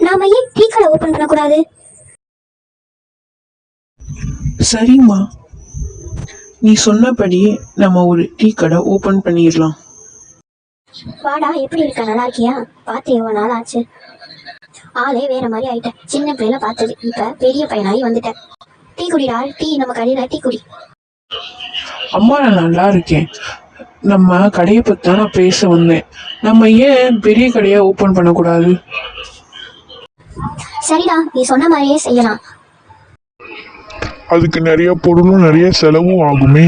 நாம ஏன் டீ கடை ஓபன் பண்ணக்கூடாது? சரிம்மா, நீ சொன்னபடி நம்ம ஒரு டீ கடை ஓபன் பண்ணிடலாம். வாடா, எப்படி இருக்க? நல்லா இருக்கியா? பார்த்து எவ்வளவு நாள் ஆச்சு. ஆளே வேற மாதிரி ஆயிட்ட. சின்ன பிள்ளைல பார்த்தது இப்ப பெரிய பையனாகி வந்துட்ட. டீ குடிடா, டீ நம்ம கடையில டீ குடி. அம்மா, நான் நல்லா இருக்கேன். நம்ம கடையை பத்தி தான் நான் பேச வந்தேன். நம்ம ஏன் பெரிய கடையை ஓபன் பண்ணக்கூடாது? சரிடா, நீ சொன்ன மாதிரியே செய்யலாம். அதுக்கு நிறைய பொருளும் நிறைய செலவும் ஆகுமே.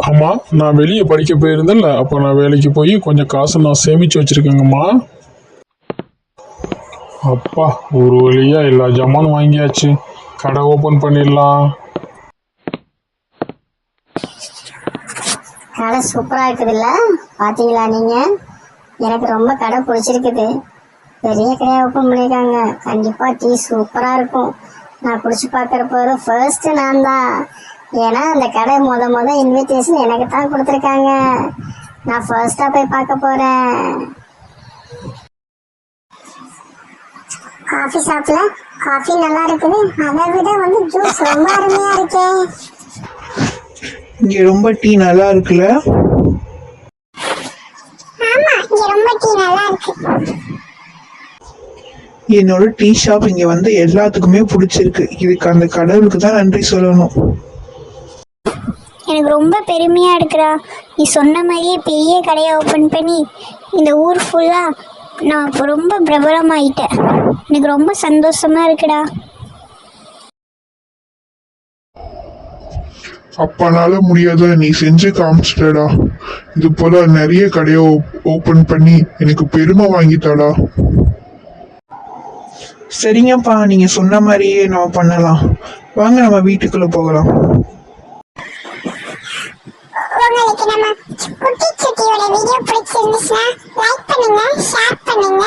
ஆமா, நான் வெளியே படிக்க போயிருந்தேன்ல, அப்போ நான் வேலைக்கு போய் கொஞ்சம் காசு நான் சேமிச்சு வச்சிருக்கேங்கம்மா. அப்பா, ஒரு வழியா எல்லா ஜாமானும் வாங்கியாச்சு. கடை ஓபன் பண்ணிடலாம். கடை சூப்பரா இருக்குதுல்ல, பாத்தீங்களா நீங்க? எனக்கு ரொம்ப கடை பிடிச்சிருக்குது. பெரிய கடையா ஓப்பன் பண்ணியிருக்காங்க. கண்டிப்பா டீ சூப்பரா இருக்கும். நான் குடிச்சு பார்க்கறப்போ ஃபர்ஸ்ட் நான் தான். ஏன்னா அந்த கடை முத இன்விடேஷன் எனக்கு தான் கொடுத்துருக்காங்க. நான் ஃபர்ஸ்டா போய் பார்க்க போறேன். காஃபி ஷாப்ல காஃபி நல்லா இருக்குது. அதை விட ஜூஸ் ரொம்ப அருமையா இருக்கே. இங்க ரொம்ப டீ நல்லா இருக்குல்ல? ஆமா, இங்க ரொம்ப டீ நல்லா இருக்கு. என்னோட டீ ஷாப் இங்க வந்து எல்லாத்துக்குமே பிடிச்சிருக்கு. இதுக்கு அந்த கடவுளுக்கு தான் நன்றி சொல்லணும். எனக்கு ரொம்ப பெருமையாக இருக்குடா. நீ சொன்ன மாதிரியே பெரிய கடையை ஓப்பன் பண்ணி இந்த ஊர் ஃபுல்லாக நான் இப்போ ரொம்ப பிரபலமாயிட்டேன். எனக்கு ரொம்ப சந்தோஷமாக இருக்குடா. அப்பனால முடியாத நீ செஞ்சு காமிச்சிட்டடா. இது போல நிறைய கடையை ஓபன் பண்ணி எனக்கு பெருமை வாங்கித்தாடா. சரிங்கப்பா, நீங்க சொன்ன மாதிரியே நம்ம பண்ணலாம். வாங்க, நம்ம வீட்டுக்குள்ள போகலாம். உங்களுக்கு நம்ம குட்டி சுட்டியோட வீடியோ பிடிச்சிருந்துச்சுன்னா லைக் பண்ணுங்க, ஷேர் பண்ணுங்க,